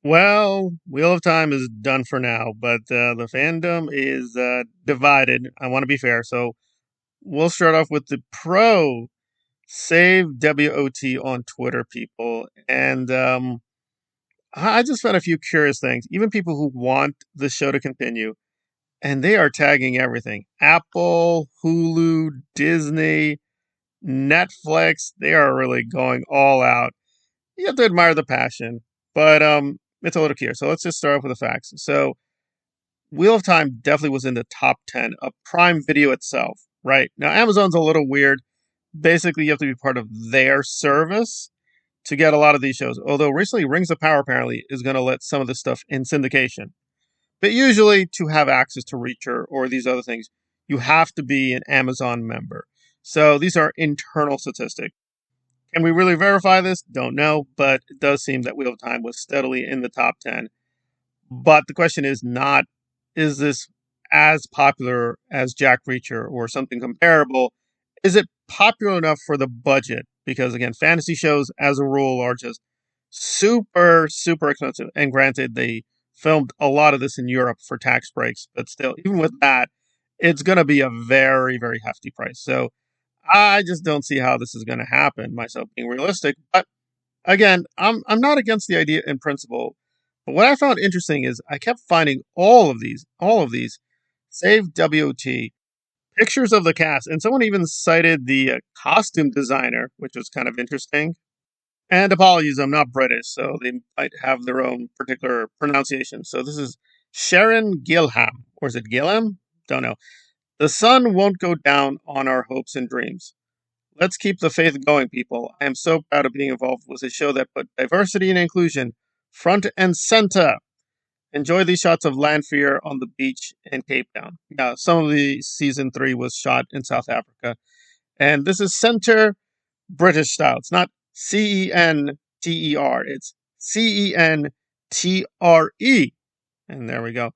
Well, Wheel of Time is done for now, but the fandom is divided. I want to be fair, so we'll start off with the pro Save WOT on Twitter people, and I just found a few curious things. Even people who want the show to continue, and they are tagging everything: Apple, Hulu, Disney, Netflix. They are really going all out. You have to admire the passion, but it's a little clear. So let's just start off with the facts. So Wheel of Time definitely was in the top 10 of Prime Video itself, right? Now, Amazon's a little weird. Basically, you have to be part of their service to get a lot of these shows. Although recently, Rings of Power apparently is going to let some of this stuff in syndication. But usually, to have access to Reacher or these other things, you have to be an Amazon member. So these are internal statistics. Can we really verify this? Don't know, but it does seem that Wheel of Time was steadily in the top 10. But the question is not, is this as popular as Jack Reacher or something comparable? Is it popular enough for the budget? Because again, fantasy shows as a rule are just super, super expensive. And granted, they filmed a lot of this in Europe for tax breaks, but still, even with that, it's going to be a very, very hefty price. So I just don't see how this is going to happen, myself being realistic. But again, I'm not against the idea in principle, but what I found interesting is I kept finding all of these save WOT pictures of the cast, and someone even cited the costume designer, which was kind of interesting. And apologies, I'm not British, so they might have their own particular pronunciation. So this is Sharon Gilham, or is it Gilham? Don't know. The sun won't go down on our hopes and dreams. Let's keep the faith going, people. I am so proud of being involved with a show that put diversity and inclusion front and center. Enjoy these shots of Lanfear on the beach in Cape Town. Yeah, some of the season 3 was shot in South Africa. And this is center British style. It's not CENTER, it's CENTRE. And there we go.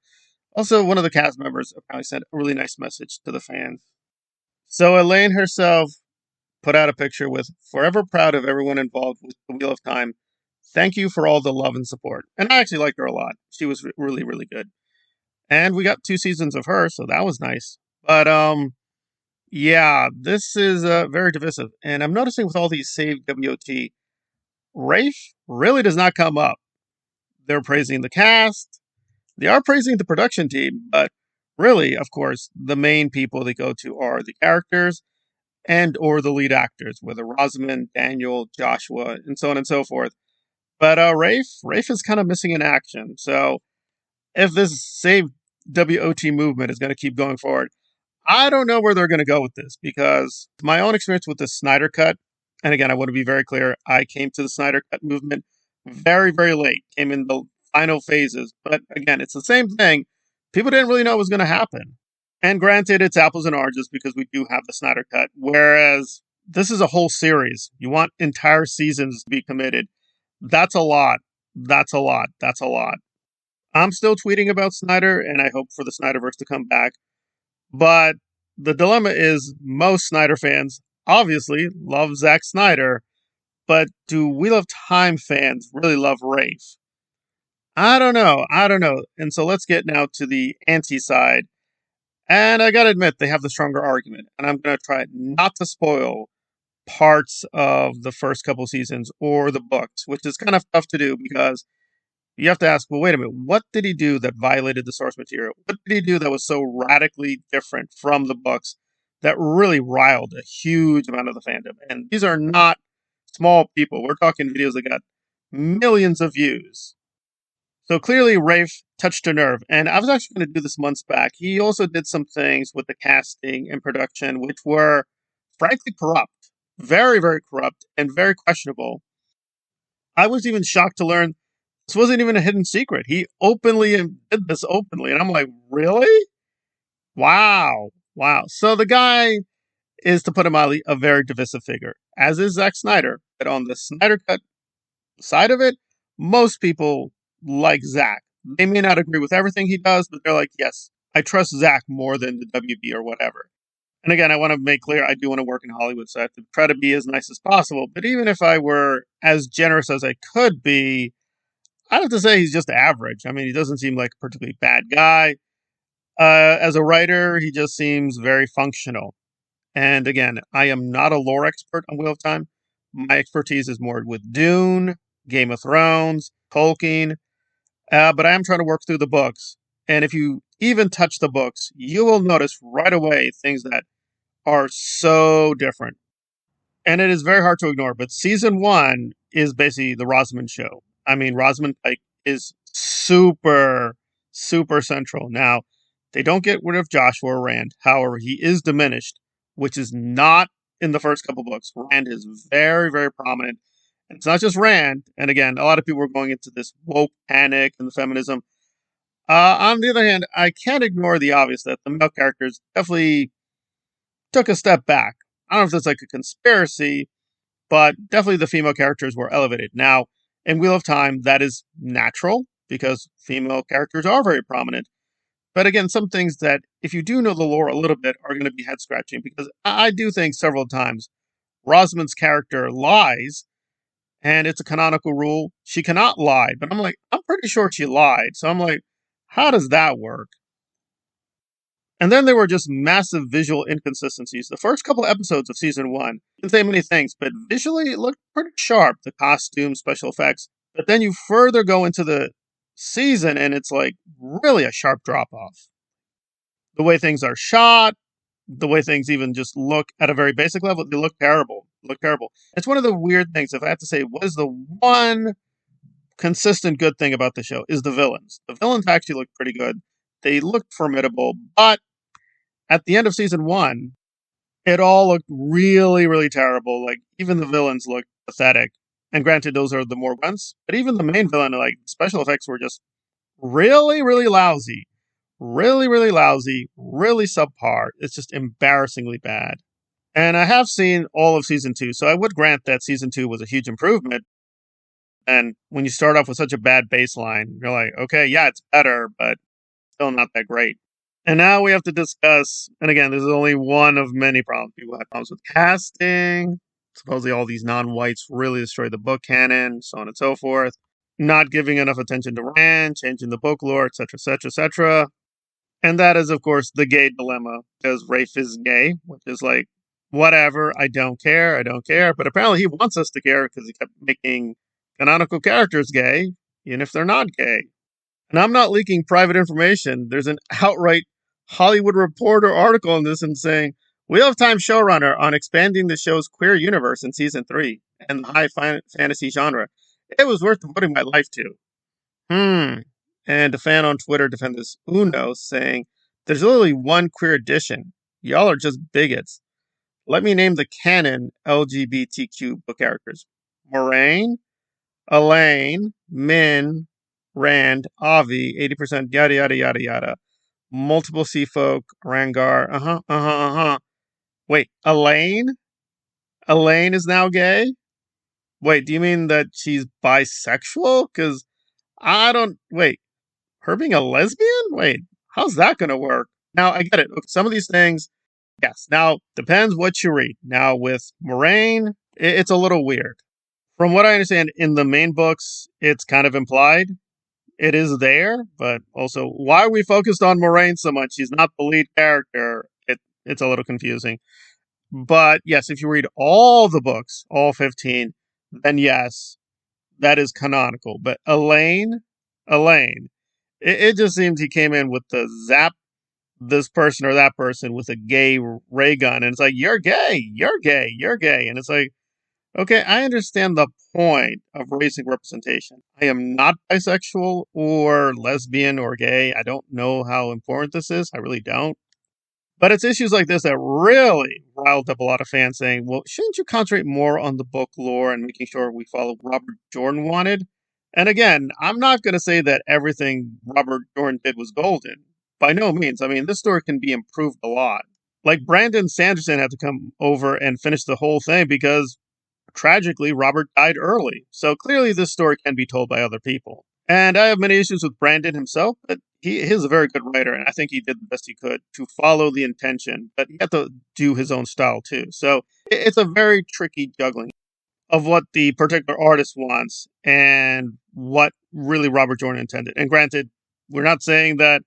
Also, one of the cast members apparently sent a really nice message to the fans. So Elaine herself put out a picture with forever proud of everyone involved with the Wheel of Time. Thank you for all the love and support. And I actually liked her a lot. She was really, really good. And we got 2 seasons of her, so that was nice. But yeah, this is very divisive. And I'm noticing with all these saved WOT, Rafe really does not come up. They're praising the cast. They are praising the production team, but really, of course, the main people they go to are the characters and or the lead actors, whether Rosamund, Daniel, Joshua, and so on and so forth. But Rafe is kind of missing in action. So if this Save WOT movement is going to keep going forward, I don't know where they're going to go with this because my own experience with the Snyder Cut, and again, I want to be very clear, I came to the Snyder Cut movement very, very late, came in the final phases. But again, it's the same thing. People didn't really know what was going to happen. And granted, it's apples and oranges because we do have the Snyder Cut, whereas this is a whole series. You want entire seasons to be committed. That's a lot. That's a lot. That's a lot. I'm still tweeting about Snyder, and I hope for the Snyderverse to come back. But the dilemma is most Snyder fans obviously love Zack Snyder, but do Wheel of Time fans really love Rafe? I don't know. I don't know. And so let's get now to the anti side. And I gotta admit, they have the stronger argument. And I'm gonna try not to spoil parts of the first couple seasons or the books, which is kind of tough to do because you have to ask, well, wait a minute, what did he do that violated the source material? What did he do that was so radically different from the books that really riled a huge amount of the fandom? And these are not small people. We're talking videos that got millions of views. So clearly, Rafe touched a nerve. And I was actually going to do this months back. He also did some things with the casting and production, which were frankly corrupt, very, very corrupt, and very questionable. I was even shocked to learn this wasn't even a hidden secret. He openly did this openly. And I'm like, really? Wow. Wow. So the guy is, to put it mildly, a very divisive figure, as is Zack Snyder. But on the Snyder Cut side of it, most people like Zack. They may not agree with everything he does, but they're like, yes, I trust Zack more than the WB or whatever. And again, I want to make clear I do want to work in Hollywood, so I have to try to be as nice as possible. But even if I were as generous as I could be, I'd have to say he's just average. I mean, he doesn't seem like a particularly bad guy. As a writer, he just seems very functional. And again, I am not a lore expert on Wheel of Time. My expertise is more with Dune, Game of Thrones, Tolkien, but I am trying to work through the books. And if you even touch the books, you will notice right away things that are so different. And it is very hard to ignore. But season one is basically the Rosamund show. I mean, Rosamund Pike is super, super central. Now, they don't get rid of Joshua Rand. However, he is diminished, which is not in the first couple books. Rand is very, very prominent. And it's not just Rand. And again, a lot of people are going into this woke panic and the feminism. On the other hand, I can't ignore the obvious that the male characters definitely took a step back. I don't know if that's like a conspiracy, but definitely the female characters were elevated. Now, in Wheel of Time, that is natural because female characters are very prominent. But again, some things that, if you do know the lore a little bit, are going to be head scratching because I do think several times Rosamund's character lies, and it's a canonical rule. She cannot lie, but I'm like, I'm pretty sure she lied. So I'm like, how does that work? And then there were just massive visual inconsistencies. The first couple episodes of season one didn't say many things, but visually it looked pretty sharp, the costumes, special effects. But then you further go into the season and it's like really a sharp drop off. The way things are shot, the way things even just look at a very basic level, they look terrible. Look terrible. It's one of the weird things, if I have to say, what is the one consistent good thing about the show is the villains. The villains actually look pretty good. They looked formidable, but at the end of season one, it all looked really, really terrible. Like, even the villains looked pathetic. And granted, those are the more ones, but even the main villain, like, special effects were just really, really lousy. Really, really lousy. Really subpar. It's just embarrassingly bad. And I have seen all of season two, so I would grant that season two was a huge improvement. And when you start off with such a bad baseline, you're like, okay, yeah, it's better, but still not that great. And now we have to discuss, and again, this is only one of many problems. People have problems with casting. Supposedly all these non-whites really destroy the book canon, so on and so forth. Not giving enough attention to Rand, changing the book lore, etc., etc., etc. And that is, of course, the gay dilemma, because Rafe is gay, which is like, whatever, I don't care, I don't care. But apparently he wants us to care because he kept making canonical characters gay, even if they're not gay. And I'm not leaking private information. There's an outright Hollywood Reporter article on this and saying, Wheel of Time showrunner on expanding the show's queer universe in season 3 and the fantasy genre. It was worth devoting my life to. And a fan on Twitter defended this Uno, saying, there's literally one queer addition. Y'all are just bigots. Let me name the canon LGBTQ book characters. Moraine, Elaine, Min, Rand, Avi, 80%, yada, yada, yada, yada. Multiple sea folk, Rangar, Wait, Elaine? Elaine is now gay? Wait, do you mean that she's bisexual? Because wait, her being a lesbian? Wait, how's that going to work? Now, I get it. Okay, some of these things, yes. Now, depends what you read. Now, with Moraine, it's a little weird. From what I understand, in the main books, it's kind of implied. It is there, but also, why are we focused on Moraine so much? She's not the lead character. It's a little confusing. But yes, if you read all the books, all 15, then yes, that is canonical. But Elaine, it just seems he came in with the zap this person or that person with a gay ray gun. And it's like, you're gay, you're gay, you're gay. And it's like, okay, I understand the point of raising representation. I am not bisexual or lesbian or gay. I don't know how important this is. I really don't. But it's issues like this that really riled up a lot of fans saying, well, shouldn't you concentrate more on the book lore and making sure we follow what Robert Jordan wanted? And again, I'm not going to say that everything Robert Jordan did was golden. By no means. I mean, this story can be improved a lot. Like, Brandon Sanderson had to come over and finish the whole thing because, tragically, Robert died early. So clearly this story can be told by other people. And I have many issues with Brandon himself, but he's a very good writer, and I think he did the best he could to follow the intention, but he had to do his own style too. So it's a very tricky juggling. of what the particular artist wants and what really Robert Jordan intended. And granted, we're not saying that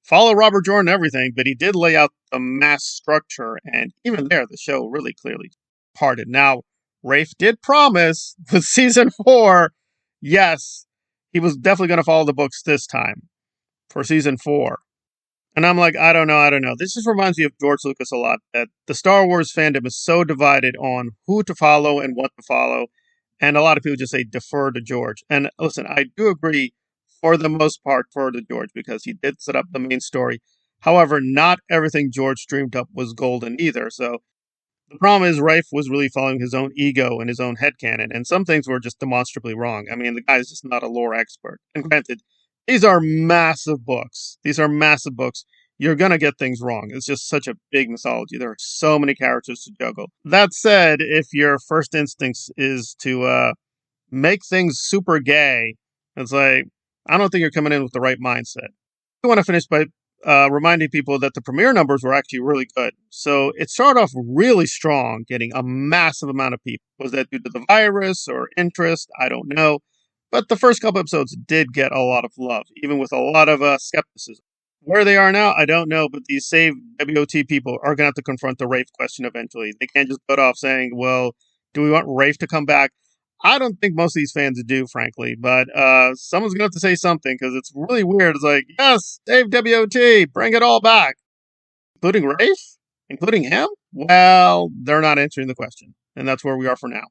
follow Robert Jordan everything, but he did lay out the mass structure, and even there, the show really clearly parted. Now, Rafe did promise with season 4, yes, he was definitely going to follow the books this time for season 4. And I'm like, I don't know. This just reminds me of George Lucas a lot, that the Star Wars fandom is so divided on who to follow and what to follow. And a lot of people just say defer to George. And listen, I do agree for the most part defer to George because he did set up the main story. However, not everything George dreamed up was golden either. So the problem is Rafe was really following his own ego and his own headcanon, and some things were just demonstrably wrong. I mean, the guy's just not a lore expert. And granted, these are massive books. You're going to get things wrong. It's just such a big mythology. There are so many characters to juggle. That said, if your first instinct is to make things super gay, it's like, I don't think you're coming in with the right mindset. I want to finish by reminding people that the premiere numbers were actually really good. So it started off really strong, getting a massive amount of people. Was that due to the virus or interest? I don't know. But the first couple episodes did get a lot of love, even with a lot of skepticism. Where they are now, I don't know, but these SaveWOT people are going to have to confront the Rafe question eventually. They can't just go off saying, well, do we want Rafe to come back? I don't think most of these fans do, frankly, but someone's going to have to say something because it's really weird. It's like, yes, Dave WOT, bring it all back. Including Rafe? Including him? Well, they're not answering the question, and that's where we are for now.